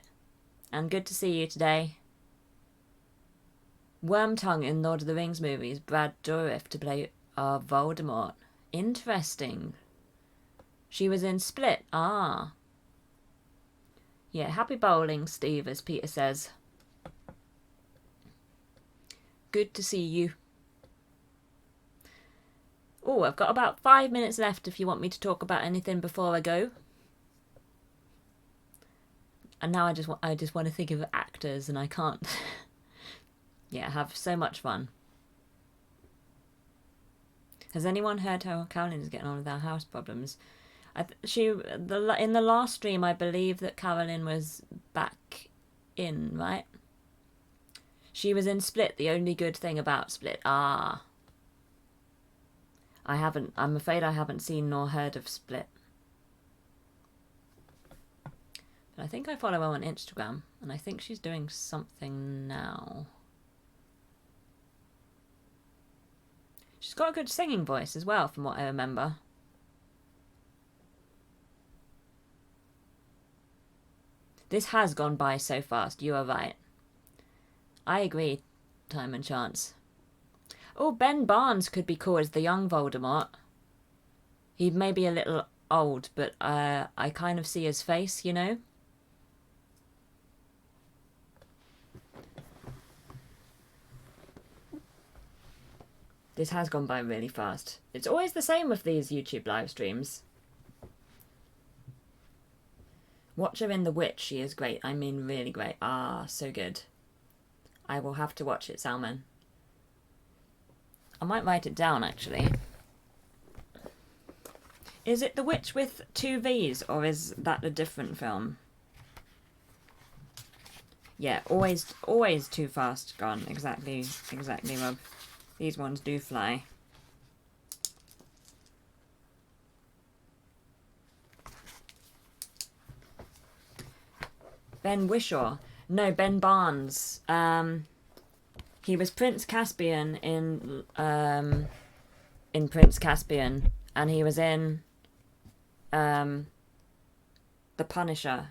And good to see you today. Wormtongue in Lord of the Rings movies. Brad Dourif to play Voldemort. Interesting. She was in Split. Ah. Yeah, happy bowling, Steve, as Peter says. Good to see you. Oh, I've got about 5 minutes left if you want me to talk about anything before I go. And now I just want to think of actors, and I can't. Yeah, have so much fun. Has anyone heard how Carolyn's getting on with our house problems? In the last stream, I believe that Carolyn was back in, right? She was in Split. The only good thing about Split. Ah. I'm afraid I haven't seen nor heard of Split. But I think I follow her on Instagram, and I think she's doing something now. She's got a good singing voice as well, from what I remember. This has gone by so fast, you are right. I agree, Time and Chance. Oh, Ben Barnes could be cool as the young Voldemort. He may be a little old, but I kind of see his face, you know? This has gone by really fast. It's always the same with these YouTube live streams. Watch her in The Witch. She is great. I mean, really great. Ah, so good. I will have to watch it, Salmon. I might write it down, actually. Is it The Witch with 2 V's, or is that a different film? Yeah, always too fast gone. Exactly, Rob. These ones do fly. Ben Whishaw. No, Ben Barnes. He was Prince Caspian in Prince Caspian, and he was in The Punisher.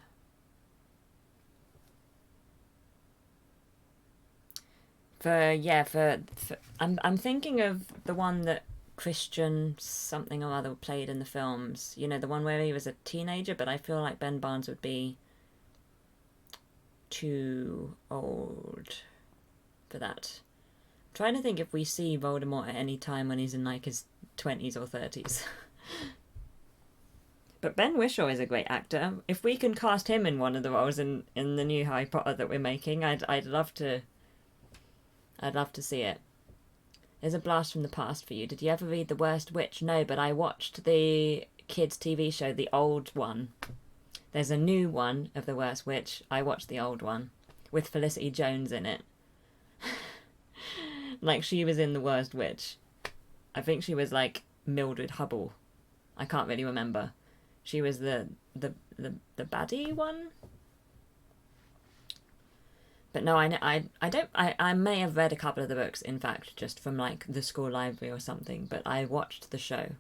I'm thinking of the one that Christian something or other played in the films. You know, the one where he was a teenager, but I feel like Ben Barnes would be too old for that. I'm trying to think if we see Voldemort at any time when he's in like his 20s or 30s. But Ben Whishaw is a great actor. If we can cast him in one of the roles in the new Harry Potter that we're making, I'd love to see it. There's a blast from the past for you. Did you ever read The Worst Witch? No, but I watched the kids' TV show, the old one. There's a new one of The Worst Witch. I watched the old one with Felicity Jones in it. Like, she was in The Worst Witch. I think she was like Mildred Hubble. I can't really remember. She was the baddie one. But no, I may have read a couple of the books, in fact, just from like the school library or something, but I watched the show.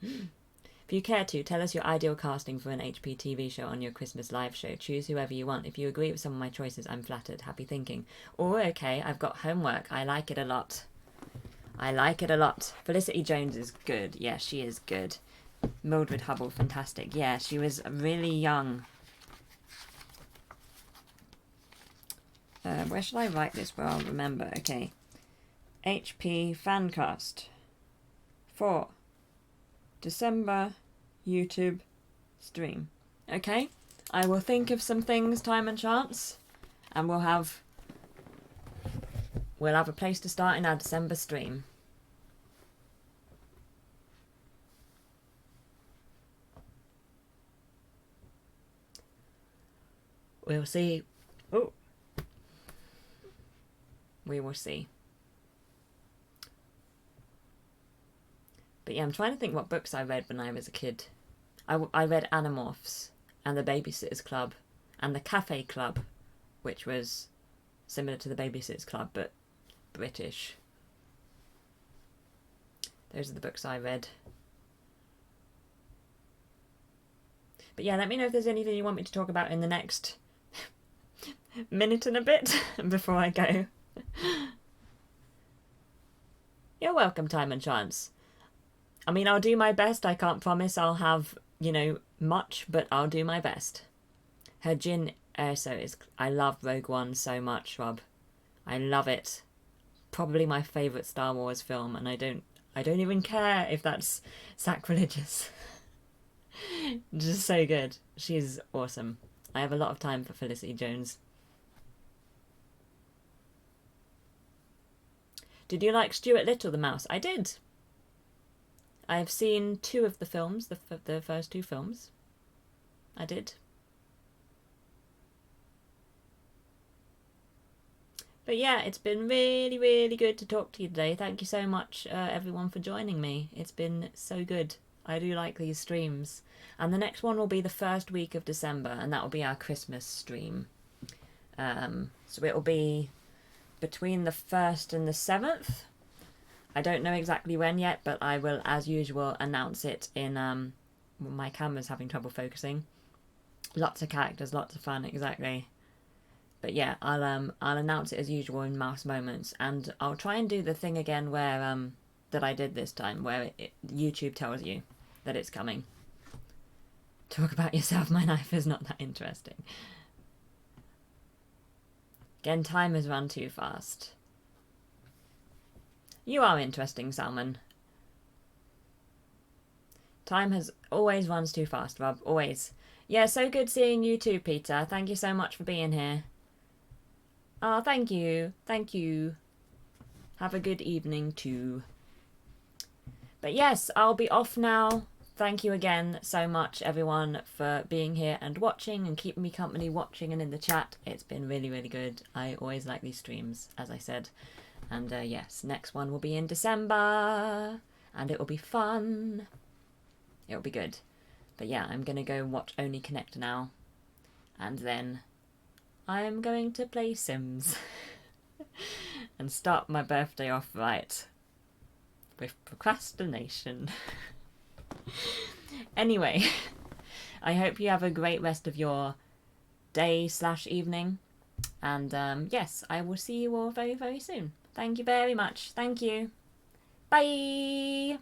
If you care to, tell us your ideal casting for an HP TV show on your Christmas live show. Choose whoever you want. If you agree with some of my choices, I'm flattered. Happy thinking. Or, okay, I've got homework. I like it a lot. Felicity Jones is good. Yeah, she is good. Mildred Hubble, fantastic. Yeah, she was really young. Where should I write this where I'll remember? Okay. HP Fancast. 4. December YouTube stream. Okay. I will think of some things, time and chance. And we'll have a place to start in our December stream. We'll see. Oh. We will see. But yeah, I'm trying to think what books I read when I was a kid. I read Animorphs and The Babysitter's Club and The Cafe Club, which was similar to The Babysitter's Club but British. Those are the books I read. But yeah, let me know if there's anything you want me to talk about in the next minute and a bit before I go. You're welcome, time and chance. I mean, I'll do my best. I can't promise I'll have, much, but I'll do my best. Her Jin Erso is... I love Rogue One so much, Rob. I love it. Probably my favourite Star Wars film, and I don't even care if that's sacrilegious. Just so good. She's awesome. I have a lot of time for Felicity Jones. Did you like Stuart Little the Mouse? I did. I've seen 2 of the films, the first 2 films. I did. But yeah, it's been really, really good to talk to you today. Thank you so much, everyone, for joining me. It's been so good. I do like these streams. And the next one will be the first week of December, and that will be our Christmas stream. So it will be between the 1st and the 7th. I don't know exactly when yet, but I will, as usual, announce it in... my camera's having trouble focusing. Lots of characters, lots of fun, exactly. But yeah, I'll announce it as usual in Mouse Moments, and I'll try and do the thing again where that I did this time, where YouTube tells you that it's coming. Talk about yourself, my life is not that interesting. Again, time has run too fast. You are interesting, Salmon. Time has always runs too fast, Rob. Always. Yeah, so good seeing you too, Peter. Thank you so much for being here. Oh, thank you. Thank you. Have a good evening too. But yes, I'll be off now. Thank you again so much, everyone, for being here and watching and keeping me company watching and in the chat. It's been really, really good. I always like these streams, as I said. And yes, next one will be in December. And it will be fun. It'll be good. But yeah, I'm going to go watch Only Connect now. And then I'm going to play Sims. And start my birthday off right. With procrastination. Anyway, I hope you have a great rest of your day/evening. And yes, I will see you all very, very soon. Thank you very much. Thank you. Bye!